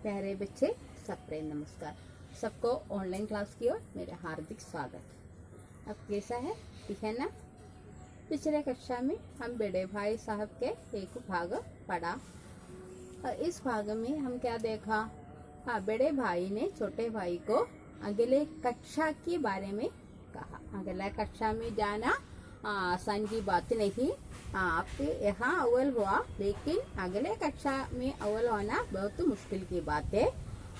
प्यारे बच्चे, सब प्रेम नमस्कार। सबको ऑनलाइन क्लास की ओर मेरा हार्दिक स्वागत। अब कैसा है, ठीक है ना। पिछले कक्षा में हम बड़े भाई साहब के एक भाग पढ़ा और इस भाग में हम क्या देखा। बड़े भाई ने छोटे भाई को अगले कक्षा के बारे में कहा। अगला कक्षा में जाना आसान की बात नहीं। आपके यहाँ अव्वल हुआ, लेकिन अगले कक्षा में अव्वल होना बहुत मुश्किल की बात है।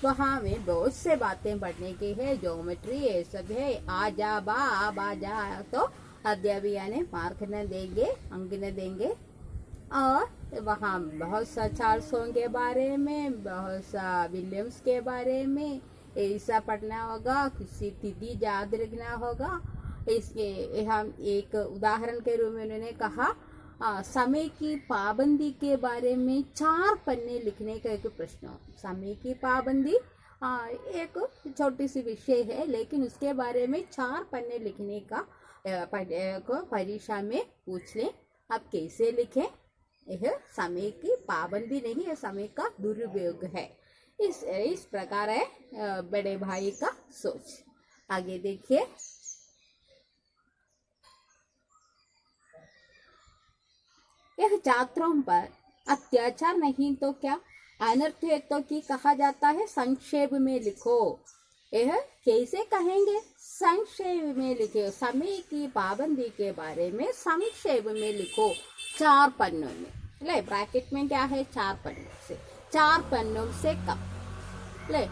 वहाँ में बहुत से बातें पढ़ने की है, ज्योमेट्री ये सब है। आ जा तो अध्यापिका ने मार्क न देंगे, अंक न देंगे। और वहाँ बहुत सा चार्ल्सों के बारे में, बहुत सा विलियम्स के बारे में ऐसा पढ़ना होगा, किसी तिथि याद रखना होगा। इसके हम एक उदाहरण के रूप में उन्होंने कहा समय की पाबंदी के बारे में 4 पन्ने लिखने का एक प्रश्न। समय की पाबंदी एक छोटी सी विषय है, लेकिन उसके बारे में 4 पन्ने लिखने का परीक्षा में पूछ लें। आप कैसे लिखें? यह समय की पाबंदी नहीं है, समय का दुरुपयोग है। इस प्रकार है बड़े भाई का सोच। आगे देखिए। यह छात्रों पर अत्याचार नहीं तो क्या अनर्थ है तो की कहा जाता है। संक्षेप में लिखो। यह कैसे कहेंगे? संक्षेप में लिखो। समय की पाबंदी के बारे में संक्षेप में लिखो 4 पन्नों में। ले ब्रैकेट में क्या है? 4 पन्नों से कम। ले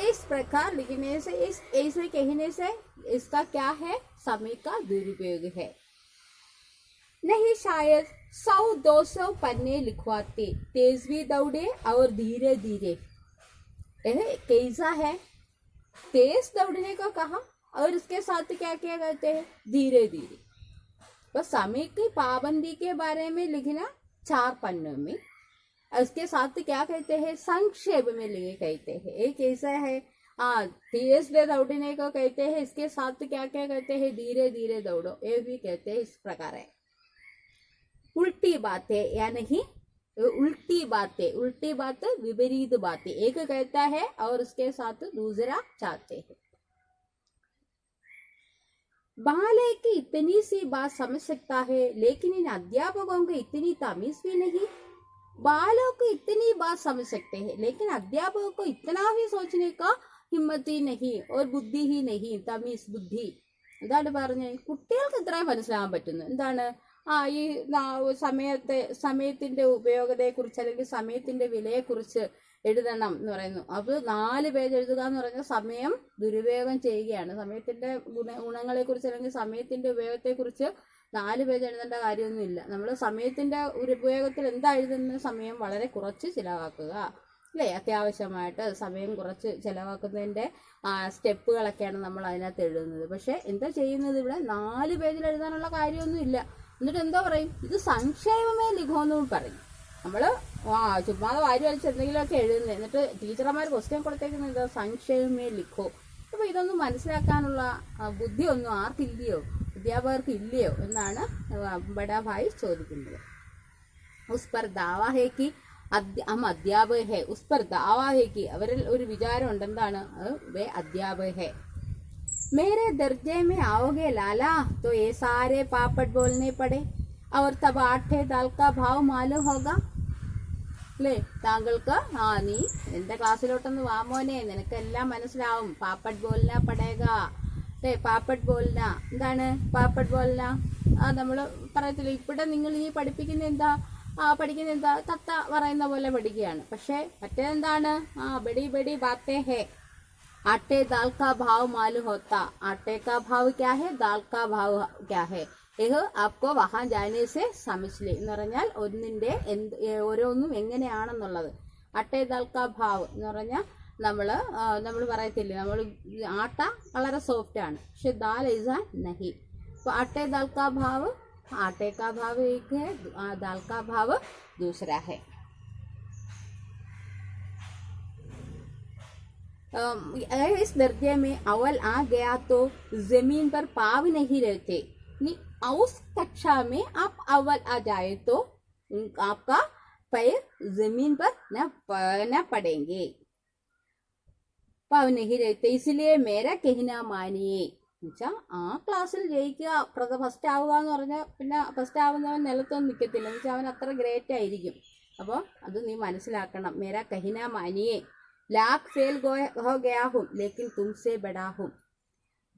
इस प्रकार लिखने से, इस ऐसे कहने से इसका क्या है? समय का दुरुपयोग है। नहीं, शायद 100-200 पन्ने लिखवाते, तेज भी दौड़े और धीरे धीरे। यह कैसा है? तेज दौड़ने को कहा और उसके साथ क्या क्या कहते हैं? धीरे धीरे। बस समय की पाबंदी के बारे में लिखना 4 पन्नों में। उसके साथ क्या कहते हैं? संक्षेप में लिखे कहते हैं। एक ऐसा है तेज दौड़ने को कहते हैं, इसके साथ क्या क्या कहते हैं? धीरे धीरे दौड़ो, ये भी कहते हैं। इस प्रकार है। उल्टी बातें या नहीं, उल्टी बातें विपरीत बातें एक कहता है और उसके साथ दूसरा चाहते हैं। बाले की इतनी सी बात समझ सकता है, लेकिन इन अध्यापकों को इतनी तमीज भी नहीं। बालों को इतनी बात समझ सकते हैं, लेकिन अध्यापकों को इतना भी सोचने का हिम्मत ही नहीं और बुद्धि ही नहीं। तमीज बुद्धि എന്താണ് പറഞ്ഞേ? കുട്ടികൾക്ക് ഇത്ര മനസ്സിലാകാൻ പറ്റുന്നു. എന്താണ് ഈ സമയത്തിന്റെ ഉപയോഗത്തെക്കുറിച്ച് അല്ലെങ്കിൽ സമയത്തിന്റെ വിലയെക്കുറിച്ച് എഴുതണം എന്ന് പറയുന്നു. അത് 4 പേജ് എഴുതുക എന്ന് പറഞ്ഞാൽ സമയം ദുരുപയോഗം ചെയ്യുകയാണ്. സമയത്തിന്റെ ഗുണങ്ങളെക്കുറിച്ച് അല്ലെങ്കിൽ സമയത്തിന്റെ ഉപയോഗത്തെക്കുറിച്ച് 4 പേജ് എഴുതേണ്ട കാര്യമൊന്നുമില്ല. നമ്മൾ സമയത്തിന്റെ ഉപയോഗത്തിൽ എന്താ എഴുതുന്ന? സമയം വളരെ കുറച്ച് ചിലവാക്കുക, അല്ലേ? അത്യാവശ്യമായിട്ട് സമയം കുറച്ച് ചിലവാക്കുന്നതിന്റെ സ്റ്റെപ്പുകളൊക്കെയാണ് നമ്മൾ അതിനകത്ത് എഴുതുന്നത്. പക്ഷെ എന്താ ചെയ്യുന്നത്? ഇവിടെ 4 പേജിൽ എഴുതാനുള്ള കാര്യമൊന്നുമില്ല. എന്നിട്ട് എന്താ പറയും? ഇത് സംക്ഷേപമേ ലിഖോന്ന് പറയും. നമ്മള് ചുമ്മാതെ വാരി വലിച്ച് എന്തെങ്കിലുമൊക്കെ എഴുതുന്നത്. എന്നിട്ട് ടീച്ചർമാർ ക്വസ്റ്റ്യൻ കൊടുത്തേക്കുന്നത് എന്താ? സംക്ഷേപമേ ലിഖോ. അപ്പൊ ഇതൊന്നും മനസ്സിലാക്കാനുള്ള ബുദ്ധി ഒന്നും ആർക്കില്ലയോ? അധ്യാപകർക്ക് ഇല്ലയോ എന്നാണ് ബഡാ ഭായി ചോദിക്കുന്നത്. ഉസ് പർ ദാവാ ഹേ കി हम अध्यापक है, उस पर दावा है कि അവരിൽ ഒരു വിചാരം ഉണ്ട്. എന്താണ്? വേ अध्यापक है। मेरे दर्जे में आओगे लाला तो ये सारे पापड़ बोलने पड़े और तब 8 दाल का भाव मालूम होगा. അല്ലേ? താങ്കൾക്ക് നീ എന്റെ ക്ലാസ്സിലോട്ടൊന്ന് വാ മോനെ, നിനക്കെല്ലാം മനസ്സിലാവും. പാപ്പഡ് ബോൽന പടേക. അല്ലേ? പാപ്പഡ് ബോൽന എന്താണ്? പാപ്പഡ് ബോൽന നമ്മൾ പറയത്തില്ല. ഇവിടെ നിങ്ങൾ ഈ പഠിപ്പിക്കുന്ന എന്താ? തത്ത പറയുന്ന പോലെ പഠിക്കുകയാണ്. പക്ഷെ മറ്റേതെന്താണ്? ബड़ी बड़ी बातें है. आटे दाल का भाव मालूम होता. आटे का भाव क्या है? दाल का भाव क्या है? यह आपको वहां जाने से समझ ले എന്ന് പറഞ്ഞാൽ ഒന്നിന്റെ ഓരോന്നും എങ്ങനെയാണെന്നുള്ളത്. ആട്ടെ ദാൽ കാ ഭാവ് എന്ന് പറഞ്ഞാൽ നമ്മൾ പറയത്തില്ലേ, നമ്മൾ ആട്ട വളരെ സോഫ്റ്റ് ആണ്, പക്ഷെ ദാൽ ऐसा नहीं. तो आटे दाल का भाव, आटे का भाव एक है, दाल का भाव दूसरा है. इस दर्जे में अव्वल आ गया तो जमीन पर पाव नहीं रहते. उस कक्षा में आप अव्वल आ जाए तो आपका पैर जमीन पर न पड़ेंगे, पाँव नहीं रहते, इसलिए मेरा कहना मानिए. എന്നുവെച്ചാൽ ആ ക്ലാസ്സിൽ ജയിക്കുക, ഫസ്റ്റ് ആവുക എന്ന് പറഞ്ഞാൽ പിന്നെ ഫസ്റ്റ് ആവുന്നവൻ നിലത്തൊന്നും നിൽക്കത്തില്ല. എന്ന് വെച്ചാൽ അവൻ അത്ര ഗ്രേറ്റ് ആയിരിക്കും. അപ്പോൾ അത് നീ മനസ്സിലാക്കണം. മേരാ കഹിന മാനിയെ, लाख फेल हो गया हूँ लेकिन तुमसे बड़ा हूँ.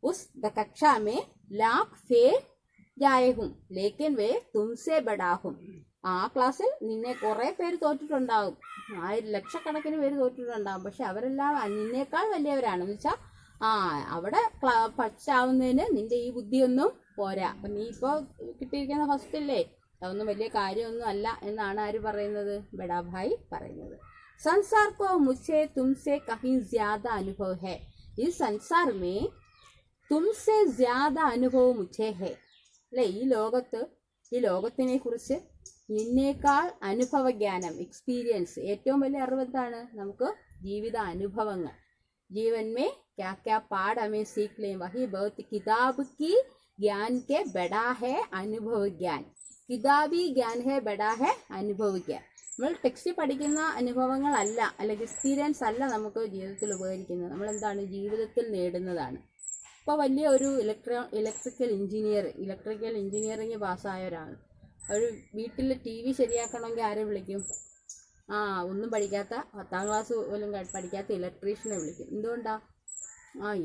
उस कक्षा में लाख फेल जाए हूँ लेकिन वे तुमसे बड़ा हूँ. ആ ക്ലാസ്സിൽ നിന്നെ കുറെ പേര് തോറ്റിട്ടുണ്ടാവും, 1000 ലക്ഷക്കണക്കിന് പേര് തോറ്റിട്ടുണ്ടാവും. പക്ഷെ അവരെല്ലാം നിന്നേക്കാൾ വലിയവരാണ്. എന്ന് വെച്ചാൽ അവിടെ ഫസ്റ്റ് നിന്റെ ഈ ബുദ്ധിയൊന്നും പോരാ. അപ്പം നീ ഇപ്പോൾ കിട്ടിയിരിക്കുന്ന ഫസ്റ്റ് അല്ലേ, അതൊന്നും വലിയ കാര്യമൊന്നും അല്ല എന്നാണ് ആര് പറയുന്നത്? ബഡാഭായി പറയുന്നത്. संसार को मुझसे तुमसे कहीं ज्यादा अनुभव है. इस संसार में तुमसे ज्यादा अनुभव मुझे है. അല്ലെ, ഈ ലോകത്തിനെ കുറിച്ച് നിന്നേക്കാൾ അനുഭവജ്ഞാനം, എക്സ്പീരിയൻസ്, ഏറ്റവും വലിയ അറിവ് എന്താണ്? നമുക്ക് ജീവിത അനുഭവങ്ങൾ. जीवन में क्या क्या पाठ हमें सीख लें, वही बहुत किताब की ज्ञान के बड़ा है अनुभव ज्ञान. किताबी ज्ञान है बड़ा है अनुभव ज्ञान. നമ്മൾ ടെക്സ്റ്റ് പഠിക്കുന്ന അനുഭവങ്ങളല്ല, അല്ലെങ്കിൽ എക്സ്പീരിയൻസ് അല്ല നമുക്ക് ജീവിതത്തിൽ ഉപകരിക്കുന്നത്. നമ്മൾ എന്താണ് ജീവിതത്തിൽ നേടുന്നതാണ്. ഇപ്പോൾ വലിയ ഒരു ഇലക്ട്രിക്കൽ എഞ്ചിനീയറിങ് പാസ്സായ ഒരാൾ, ഒരു വീട്ടിൽ TV ശരിയാക്കണമെങ്കിൽ ആരെ വിളിക്കും? ഒന്നും പഠിക്കാത്ത, 10ാം ക്ലാസ് പോലും പഠിക്കാത്ത ഇലക്ട്രീഷ്യനെ വിളിക്കും. എന്തുകൊണ്ടാണ്?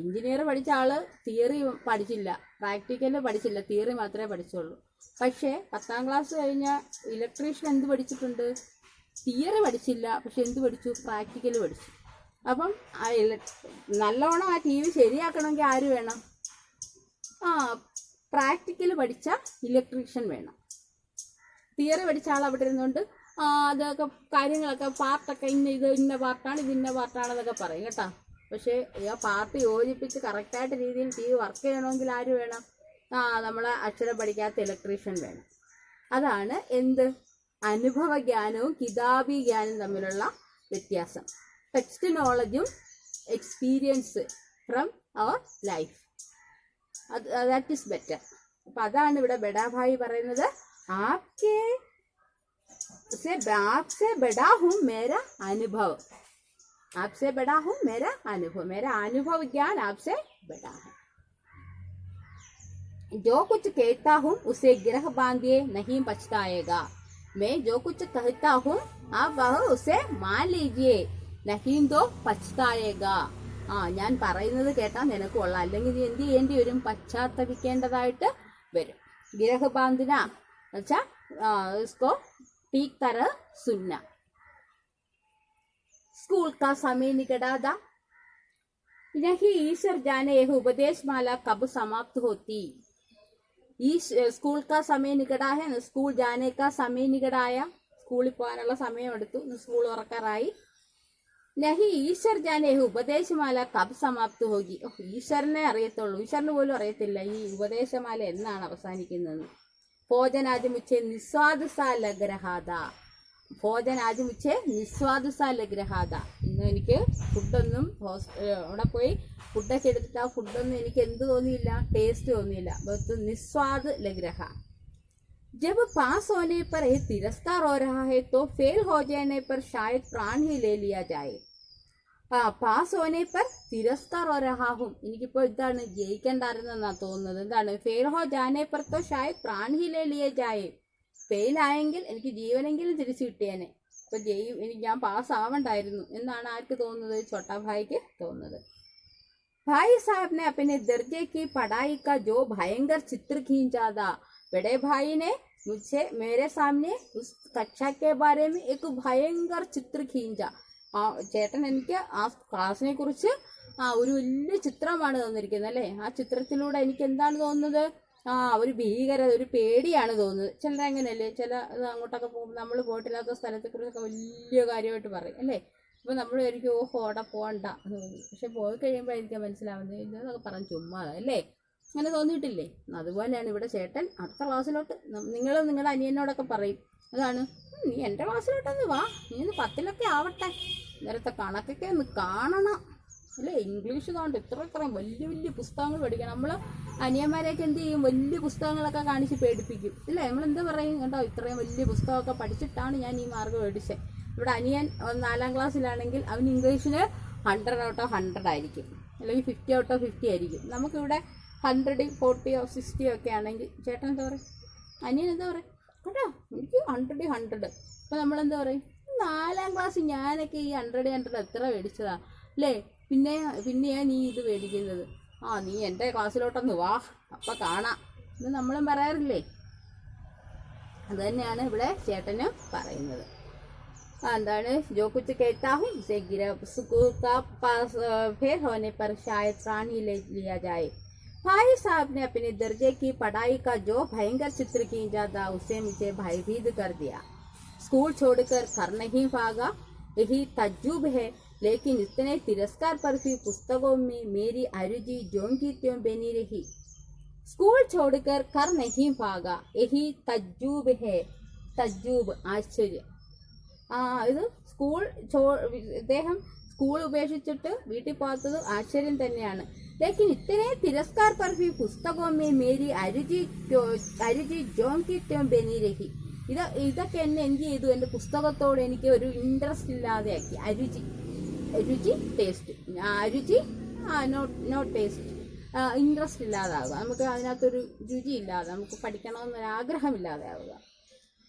എഞ്ചിനീയർ പഠിച്ച ആള് തിയറി പഠിച്ചില്ല, പ്രാക്ടിക്കൽ പഠിച്ചില്ല, തിയറി മാത്രമേ പഠിച്ചുള്ളൂ. പക്ഷേ 10ാം ക്ലാസ് കഴിഞ്ഞ ഇലക്ട്രീഷ്യൻ എന്ത് പഠിച്ചിട്ടുണ്ട്? തിയറി പഠിച്ചില്ല, പക്ഷെ എന്ത് പഠിച്ചു? പ്രാക്ടിക്കൽ പഠിച്ചു. അപ്പം നല്ലോണം ആ TV ശരിയാക്കണമെങ്കിൽ ആര് വേണം? പ്രാക്ടിക്കൽ പഠിച്ച ഇലക്ട്രീഷ്യൻ വേണം. തിയറി പഠിച്ച ആൾ അവിടെ ഇരുന്നുകൊണ്ട് അതൊക്കെ കാര്യങ്ങളൊക്കെ പാർട്ടൊക്കെ ഇന്ന പാർട്ടാണ്, ഇതിന്ന പാർട്ടാണെന്നൊക്കെ പറയും കേട്ടോ. പക്ഷേ ആ പാർട്ട് യോജിപ്പിച്ച് കറക്റ്റായിട്ട് രീതിയിൽ TV വർക്ക് ചെയ്യണമെങ്കിൽ ആര് വേണം? നമ്മളെ അക്ഷരം പഠിക്കാത്ത ഇലക്ട്രീഷ്യൻ വേണം. അതാണ് എന്ത്? അനുഭവജ്ഞാനവും കിതാബി ജ്ഞാനവും തമ്മിലുള്ള വ്യത്യാസം. ടെക്സ്റ്റ് നോളജും experience from our life, that is better. അപ്പം അതാണ് ഇവിടെ ബഡാഭായി പറയുന്നത്. आपसे बड़ा हूँ मेरा अनुभव, आपसे बड़ा हूँ मेरा अनुभव, मेरा अनुभव ज्ञान आपसे बड़ा है. जो कुछ कहता हूँ उसे गिरह बांधिए नहीं पछताएगा. मैं जो कुछ कहता हूँ आप वह उसे मान लीजिए नहीं तो पछताएगा. ഞാൻ പറയുന്നത് കേട്ടാൽ നിനക്ക് കൊള്ളാം, അല്ലെങ്കിൽ നീ എന്ത് ചെയ്യേണ്ടി വരും? പശ്ചാത്തപിക്കേണ്ടതായിട്ട് വരും. गिरह बांधना अच्छा इसको ठीक तरह सुनना. स्कूल का समय निकट था, नहीं ईश्वर जाने यह उपदेश माला कब समाप्त होती. स्कूल का समय निकट है, स्कूल जाने का समय निकट आया, സ്കൂളിൽ പോകാനുള്ള സമയം എടുത്തു, സ്കൂൾ തുറക്കാറായി. നഹി ഈശ്വർ ജാനെ ഉപദേശമാല കബ് സമാപ്ത് ഹോഗി. ഈശ്വരനെ അറിയത്തുള്ളൂ, ഈശ്വരന് പോലും അറിയത്തില്ല ഈ ഉപദേശമാല എന്നാണ് അവസാനിക്കുന്നത്. भोजन आज मुझे निस्वाद सा लग रहा था, भोजन आज मुझे निस्वाद सा लग रहा था. ഇന്ന് എനിക്ക് ഫുഡൊന്നും അവിടെ പോയി ഫുഡൊക്കെ എടുത്തിട്ട് ആ ഫുഡൊന്നും എനിക്ക് എന്ത് തോന്നിയില്ല? ടേസ്റ്റ് തോന്നിയില്ല. निस्वाद लग रहा. जब पास होने पर ये तिरस्कार हो रहा है तो फेल हो जाने पर शायद प्राण ही ले लिया जाए. പാസ് होने पर तिरस्कार हो रहा हूँ, എനിക്കിപ്പോൾ ഇതാണ് ജയിക്കണ്ടായിരുന്നെന്നാ തോന്നുന്നത്. എന്താണ്? ഫെയിൽ ഹോ ജാനെ पर तो शायद प्राण ही ले लिए जाए. ഫെയിൽ ആയെങ്കിൽ എനിക്ക് ജീവനെങ്കിലും തിരിച്ചു കിട്ടിയേനെ. ഇപ്പൊ ഞാൻ പാസ് ആവണ്ടായിരുന്നു എന്നാണ് ആർക്ക് തോന്നുന്നത്? ചോട്ടാഭായിക്ക് തോന്നുന്നത്. भाई साहब ने अपने दर्जे की पढ़ाई का जो भयंकर चित्र खींचा था, बड़े भाई ने मुझे मेरे सामने उस कक्षा के बारे में एक भयंकर चित्र खींचा. ചേട്ടൻ എനിക്ക് ആ ക്ലാസ്സിനെ കുറിച്ച് ഒരു വലിയ ചിത്രമാണ് തന്നിരിക്കുന്നത് അല്ലേ. ആ ചിത്രത്തിലൂടെ എനിക്ക് എന്താണ് തോന്നുന്നത്? ഒരു ഭീകരത, ഒരു പേടിയാണ് തോന്നുന്നത്. ചിലർ അങ്ങനെയല്ലേ, ചില അങ്ങോട്ടൊക്കെ പോകുമ്പോൾ നമ്മൾ പോയിട്ടില്ലാത്ത സ്ഥലത്തെ കുറിച്ചൊക്കെ വലിയ കാര്യമായിട്ട് പറയും അല്ലേ. അപ്പോൾ നമ്മൾ വിചാരിക്കും ഓഹോ അവിടെ പോകണ്ട എന്ന് തോന്നി. പക്ഷെ പോയി കഴിയുമ്പോഴായിരിക്കും മനസ്സിലാവുന്നത് ഇതൊക്കെ പറഞ്ഞ് ചുമ്മാ അല്ലേ. അങ്ങനെ തോന്നിയിട്ടില്ലേ? അതുപോലെയാണ് ഇവിടെ ചേട്ടൻ അടുത്ത ക്ലാസ്സിലോട്ട് നിങ്ങൾ നിങ്ങളുടെ അനിയനോടൊക്കെ പറയും, അതാണ് നീ എൻ്റെ ക്ലാസ്സിലോട്ടൊന്ന് വാ, നീ ഒന്ന് 10ലൊക്കെ ആവട്ടെ, നേരത്തെ കണക്കൊക്കെ ഒന്ന് കാണണം, അല്ലേ? ഇംഗ്ലീഷ് കൊണ്ട് ഇത്രയും വലിയ വലിയ പുസ്തകങ്ങൾ പഠിക്കണം. നമ്മൾ അനിയന്മാരെയൊക്കെ എന്ത് ചെയ്യും, വലിയ പുസ്തകങ്ങളൊക്കെ കാണിച്ച് പേടിപ്പിക്കും, ഇല്ലേ? നമ്മളെന്താ പറയും, കേട്ടോ ഇത്രയും വലിയ പുസ്തകമൊക്കെ പഠിച്ചിട്ടാണ് ഞാൻ ഈ മാർക്ക് മേടിച്ചത്. ഇവിടെ അനിയൻ 4ാം ക്ലാസ്സിലാണെങ്കിൽ അവന് ഇംഗ്ലീഷിന് 100 ഔട്ട് ഓഫ് 100 ആയിരിക്കും, അല്ലെങ്കിൽ 50 ഔട്ട് ഓഫ് 50 ആയിരിക്കും. നമുക്കിവിടെ 100, 40 or 60 ഒക്കെ ആണെങ്കിൽ ചേട്ടൻ എന്താ പറയും, അനിയൻ എന്താ പറയും, കേട്ടോ എനിക്ക് 100, 100. അപ്പോൾ നമ്മളെന്താ പറയും, 4ാം ക്ലാസ് ഞാനൊക്കെ ഈ 100 എത്ര മേടിച്ചതാ, അല്ലേ? പിന്നെയാ നീ ഇത് മേടിക്കുന്നത്, നീ എൻ്റെ ക്ലാസ്സിലോട്ടൊന്ന് വാ, അപ്പം കാണാം എന്ന് നമ്മളും പറയാറില്ലേ? അത് തന്നെയാണ് ഇവിടെ ചേട്ടന് പറയുന്നത്. എന്താണ്, जो कुछ कहता हूँ उसे गिरफ्त स्कूल का पास फेल होने पर शायद प्राण ही ले लिया जाए। भाई साहब ने अपने दर्जे की पढ़ाई का जो भयंकर चित्र खींचा था उसे मुझे भयभीत कर दिया। स्कूल छोड़कर घर नहीं भागा, यही तज्जुब है, लेकिन इतने तिरस्कार पर भी पुस्तकों में मेरी अरुचि ज्यों की त्यों बनी रही। स्कूल छोड़कर घर नहीं भागा, यही तज्जुब है। तज्जुब ആശ്ചര്യം. ഇത് ഇദ്ദേഹം സ്കൂൾ ഉപേക്ഷിച്ചിട്ട് വീട്ടിൽ പോകാത്തത് ആശ്ചര്യം തന്നെയാണ്. लेकिन इतने तिरस्कार पर भी पुस्तकों में मेरी अरुचि ज्यों की त्यों बनी रही. ഇതൊക്കെ എന്നെ എന്ത് ചെയ്തു, എൻ്റെ പുസ്തകത്തോട് എനിക്ക് ഒരു ഇൻട്രസ്റ്റ് ഇല്ലാതെയാക്കി. അരുചി ടേസ്റ്റ്, അരുചി നോട്ട് ടേസ്റ്റ്, ഇൻട്രസ്റ്റ് ഇല്ലാതാവുക, നമുക്ക് അതിനകത്തൊരു രുചി ഇല്ലാതെ, നമുക്ക് പഠിക്കണമെന്നൊരു ആഗ്രഹമില്ലാതെ ആവുക.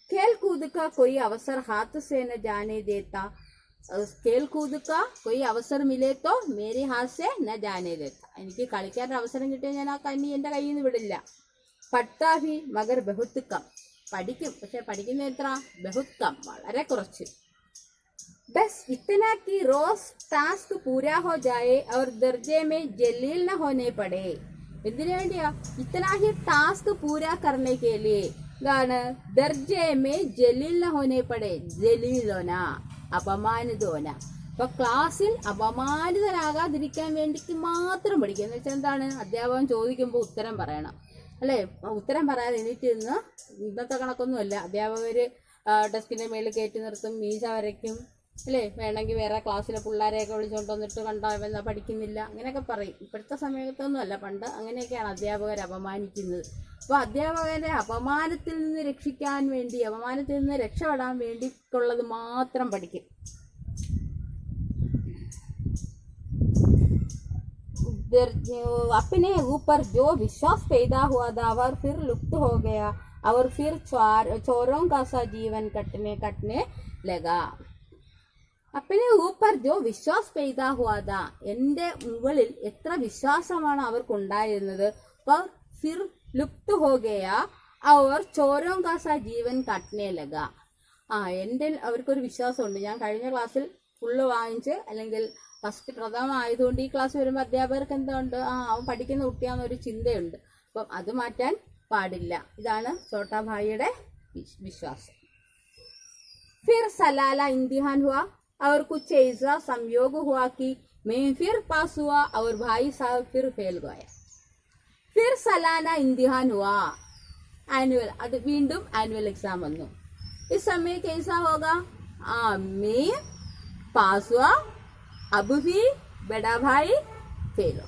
खेल कूद का कोई अवसर हाथ से न जाने देता, खेल कूद का कोई अवसर मिले तो मेरे हाथ से न जाने देता. എനിക്ക് കളിക്കാൻ അവസരം കിട്ടിയാൽ ഞാൻ ആ കന്നി എൻ്റെ കയ്യിൽ നിന്ന് വിടില്ല. പഠിത്താ ഭി മഗർ ബഹുത് കം, പഠിക്കും പക്ഷെ പഠിക്കുന്ന എത്ര, ബഹുത് കം, വളരെ കുറച്ച്. बस इतना कि रोज टास्क पूरा हो जाए और दर्जे में जलील न होने पड़े. എന്തിനു വേണ്ടിയാ, इतना ही टास्क पूरा करने के लिए दर्जे में जलील न होने पड़े, जलीलोന, അപമാനിതോന. അപ്പൊ ക്ലാസ്സിൽ അപമാനിതരാകാതിരിക്കാൻ വേണ്ടിക്ക് മാത്രം പഠിക്കുക. എന്ന് വെച്ചാൽ എന്താണ്, അധ്യാപകൻ ചോദിക്കുമ്പോൾ ഉത്തരം പറയണം, അല്ലേ? ഉത്തരം പറയാതെ എണീറ്റ് നിന്ന്, ഇന്നത്തെ കണക്കൊന്നുമല്ല, അധ്യാപകര് ഡെസ്കിന്റെ മേളിൽ കയറ്റി നിർത്തും, മീശ വരയ്ക്കും, അല്ലേ? വേണമെങ്കിൽ വേറെ ക്ലാസ്സിലെ പിള്ളേരെയൊക്കെ വിളിച്ചുകൊണ്ട് വന്നിട്ട് കണ്ടോ എന്നാ പഠിക്കുന്നില്ല, അങ്ങനെയൊക്കെ പറയും. ഇപ്പോഴത്തെ സമയത്തൊന്നും അല്ല, പണ്ട് അങ്ങനെയൊക്കെയാണ് അധ്യാപകരെ അപമാനിക്കുന്നത്. അപ്പോൾ അധ്യാപകരെ അപമാനത്തിൽ നിന്ന് രക്ഷിക്കാൻ വേണ്ടി, അപമാനത്തിൽ നിന്ന് രക്ഷപ്പെടാൻ വേണ്ടിയിട്ടുള്ളത് മാത്രം പഠിക്കും. अपने ऊपर जो विश्वास पैदा हुआ था वह फिर लुप्त हो गया और फिर चोरों का सा जीवन कटने लगा. अपने ऊपर जो विश्वास पैदा हुआ था, എൻ്റെ മുകളിൽ എത്ര വിശ്വാസമാണ് അവർക്കുണ്ടായിരുന്നത്, फिर लुप्त हो गया और चोरों का सा जीवन काटने लगा. എൻ്റെ അവർക്കൊരു വിശ്വാസമുണ്ട്, ഞാൻ കഴിഞ്ഞ ക്ലാസ്സിൽ ഫുള്ള് വാങ്ങിച്ച്, അല്ലെങ്കിൽ ഫസ്റ്റ് പ്രഥമമായതുകൊണ്ട് ഈ ക്ലാസ് വരുമ്പോൾ അധ്യാപകർക്ക് എന്തുണ്ട്, അവൻ പഠിക്കുന്ന കുട്ടിയാണെന്നൊരു ചിന്തയുണ്ട്. അപ്പം അത് മാറ്റാൻ പാടില്ല. ഇതാണ് ചോട്ടാ ഭായിയുടെ വിശ്വാസം. फिर सलाला इम्तिहान हुआ और कुछ ऐसा संयोग हुआ कि मैं फिर पास हुआ और भाई साहब फिर फेल गया. फिर सलाना इम्तिहान हुआ, एनुअल, അത് വീണ്ടും ആനുവൽ എക്സാം വന്നു. इस समय कैसा होगा, मैं पास हुआ, अब भी बड़ा भाई फेल हो.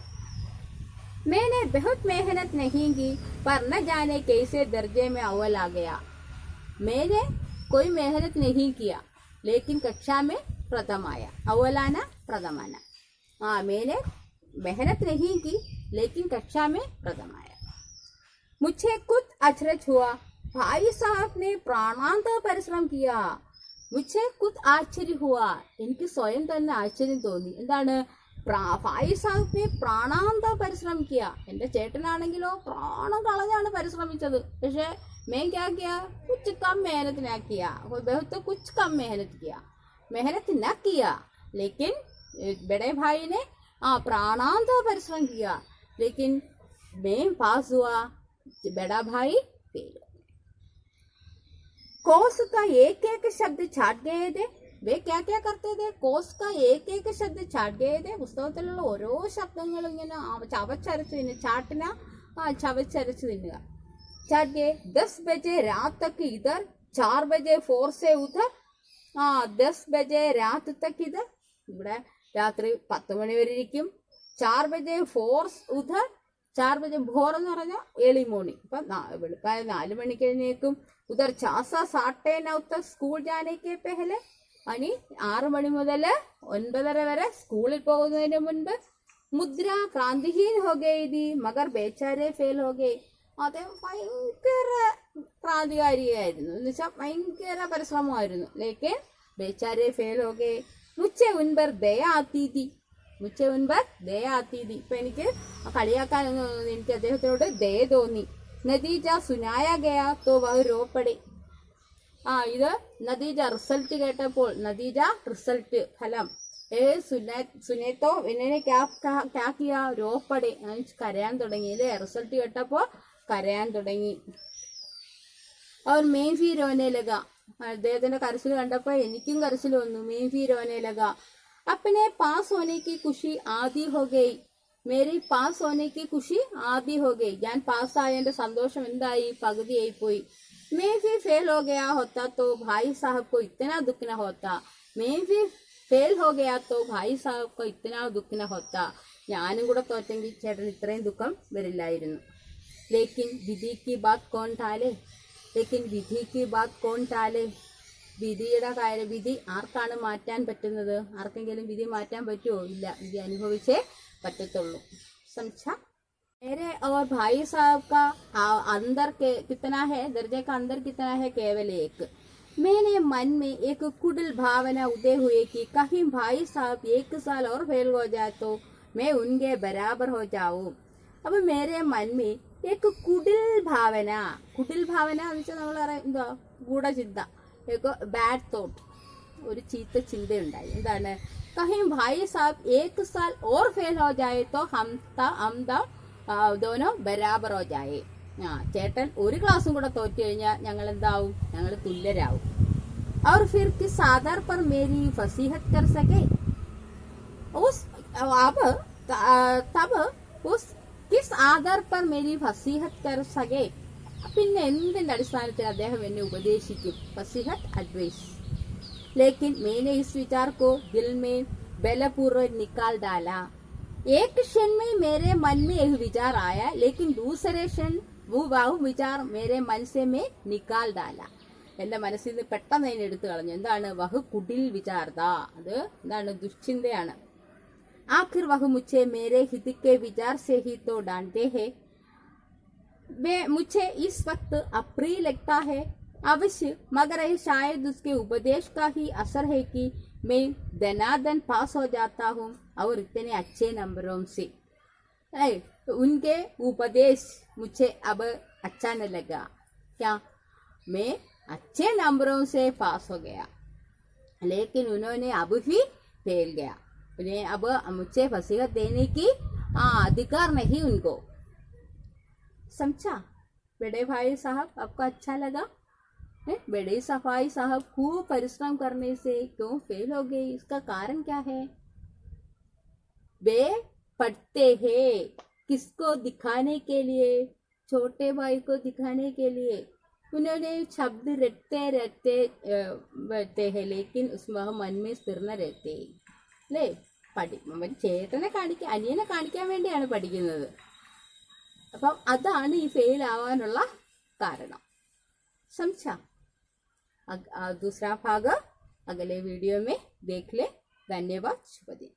मैंने बहुत मेहनत नहीं की पर न जाने कैसे दर्जे में अव्वल आ गया. मैंने कोई मेहनत नहीं किया लेकिन कक्षा में प्रथम आया. अव्वलाना प्रथमाना. मैंने मेहनत नहीं की लेकिन कक्षा में प्रथम आया. मुझे कुछ अचरज हुआ, भाई साहब ने प्राणांत परिश्रम किया. मुझे कुछ आश्चर्य हुआ, എനിക്ക് സ്വയം തന്നെ ആശ്ചര്യം തോന്നി. എന്താണ്, ഭായി സാഹിബിനെ പ്രാണാന്ത പരിശ്രമം കിയ, എൻ്റെ ചേട്ടനാണെങ്കിലോ പ്രാണം കളഞ്ഞാണ് പരിശ്രമിച്ചത്. പക്ഷേ मैं क्या किया, कुछ कम मेहनत ना किया, बहुत तो कुछ कम मेहनत किया, मेहनत न किया, लेकिन बड़े भाई ने प्राणांत परिश्रम किया, लेकिन मैं पास हुआ, बड़ा भाई फेल. कोर्स का एक एक शब्द छाट गए थे. वे क्या क्या करते थे, कोर्स का एक एक शब्द छाट गए थे. പുസ്തകത്തിലുള്ള ഓരോ ശബ്ദങ്ങളും ഇങ്ങനെ ചവച്ചരച്ച് തിന്നുക, ചാട്ടിന ചവച്ചരച്ച് തിന്നുക. छाट गए. 10 बजे रात तक इधर, 4 बजे 4 से उधर, 10 बजे रात तक इधर. ഇവിടെ രാത്രി 10 മണി വരെ ഇരിക്കും. 4 ബജെ ഫോർസ് ഉധർ, 4 ബജെ ഭോർ എന്ന് പറഞ്ഞാൽ ഏർലി മോർണിംഗ്. അപ്പം വെളുപ്പായ 4 മണിക്ക് എഴുന്നേക്കും. ഉധർ 6:30 തക് സ്കൂൾ ജാനെ കെ പെഹലെ, അനി 6 മണി മുതൽ 9:30 വരെ സ്കൂളിൽ പോകുന്നതിന് മുൻപ്. മുദ്ര ക്രാന്തിഹീൻ ഹോ ഗയി थी മഗർ ബേച്ചാരെ ഫെയിൽ ഹോ ഗയി. അദ്ദേഹം ഭയങ്കര ക്രാന്തികാരിയായിരുന്നു, എന്ന് വെച്ചാൽ ഭയങ്കര പരിശ്രമമായിരുന്നു. ലേക്കിൻ ബേച്ചാരെ ഫെയിൽ ഹോ ഗയെ. മുച്ചെ ഉൻപർ ദയ ആത്തി തി, മുച്ചെ ഉൻപർ ദയ ആത്തി തി. ഇപ്പൊ എനിക്ക് കളിയാക്കാൻ എനിക്ക് അദ്ദേഹത്തിനോട് ദയ തോന്നി. നതീജ സുനായ ഗയാ തോ വഹ് രോപ്പടെ. ഇത് നതീജ റിസൾട്ട് കേട്ടപ്പോൾ, നതീജ റിസൾട്ട് ഫലം. സുനെ तो इन्होंने क्या किया രോപ്പടെ, കരയാൻ തുടങ്ങി അല്ലേ. റിസൾട്ട് കേട്ടപ്പോ കരയാൻ തുടങ്ങി. അവർ मैं भी रोने लगा, അദ്ദേഹത്തിന്റെ കരച്ചിൽ കണ്ടപ്പോ എനിക്കും കരച്ചിൽ വന്നു. मैं भी रोने लगा. अपने पास होने की खुशी आधी हो गई, मेरी पास होने की खुशी आधी हो गई. ഞാൻ പാസ്സായതിന്റെ സന്തോഷം എന്തായി, പകുതിയായി പോയി. मैं भी फेल हो गया होता तो भाई साहब को इतना दुख न होता. मैं भी फेल हो गया तो भाई साहब को इतना दुख न होता. ഞാനും കൂടെ തോറ്റെങ്കിൽ ചേട്ടൻ ഇത്രയും ദുഃഖം വരില്ലായിരുന്നു. लेकिन विधि की बात कौन टाले, लेकिन विधि की बात कौन टाले. വിധിയുടെ കാര്യം, വിധി ആർക്കാണ് മാറ്റാൻ പറ്റുന്നത്? ആർക്കെങ്കിലും വിധി മാറ്റാൻ പറ്റുമോ? ഇല്ല, വിധി അനുഭവിച്ചേ പറ്റത്തുള്ളൂ. समझा. मेरे और भाई साहब का अंदर के कितना है, दर्जे का अंदर कितना है, केवल एक. मैंने मन में एक कुटिल भावना उदय हुई कि कहीं भाई साहब 1 साल और फेल हो जाए तो मैं उनके बराबर हो जाऊं. अब मेरे मन में एक कुटिल भावना, कुटिल भावന എന്ന് വെച്ചാൽ നമ്മൾ എന്താ, ഗൂഢചിന്ത, ബാഡ് തോട്ട്, ഒരു ചീത്ത ചിന്തയുണ്ടായി. എന്താണ്? कहीं भाई साहब 1 साल और फेल हो जाए तो हम दोनों बराबर हो जाए. ചേട്ടൻ ഒരു ക്ലാസ്സും കൂടെ തോറ്റു കഴിഞ്ഞാൽ ഞങ്ങൾ എന്താവും, ഞങ്ങൾ തുല്യരാവും. और फिर किस आधार पर मेरी फसीहत कर सके, तब उस किस आधार पर मेरी फसीहत कर सके. പിന്നെ എന്തിന്റെ അടിസ്ഥാനത്തിൽ അദ്ദേഹം എന്നെ ഉപദേശിക്കും? ഫസിഹത്ത്, അഡ്വൈസ്. लेकिन मैंने इस विचार को दिल में बलपूर्वक निकाल डाला. एक क्षण में मेरे मन में एक विचार आया, लेकिन दूसरे क्षण वो विचार मेरे मन से मैं निकाल डाला. എന്റെ മനസ്സിൽ നിന്ന് പെട്ടെന്ന് അതിനെ എടുത്തു കളഞ്ഞു. എന്താണ്? വഹ് കുടിൽ വിചാർത, അത് എന്താണ്? ദുശ്ചിന്തയാണ്. आखिर वह मुझे मेरे हित के विचार से ही तो डांटते हैं. मुझे इस वक्त अप्रिय लगता है अवश्य, मगर ये शायद उसके उपदेश का ही असर है कि मैं दनादन पास हो जाता हूँ और इतने अच्छे नंबरों से. उनके उपदेश मुझे अब अच्छा न लगा. क्या? मैं अच्छे नंबरों से पास हो गया, लेकिन उन्होंने अब भी फेल गया. उन्हें अब मुझे फसीहत देने की अधिकार नहीं उनको. समझा? बड़े भाई साहब, आपको अच्छा लगा? बड़े सफाई साहब खूब परिश्रम करने से क्यों फेल हो गए, इसका कारण क्या है? वे पढ़ते हैं किसको दिखाने के लिए? छोटे भाई को दिखाने के लिए. उन्होंने शब्द रटते हैं, लेकिन उसमें मन में स्थिर न रहते. അല്ലേ? ചേട്ടനെ കാണിക്കാൻ, അനിയനെ കാണിക്കാൻ വേണ്ടിയാണ് പഠിക്കുന്നത്. അപ്പം അതാണ് ഈ ഫെയിൽ ആവാനുള്ള കാരണം. समझा? दूसरा भाग अगले वीडियो में देख ले. धन्यवाद. शुभ दिन.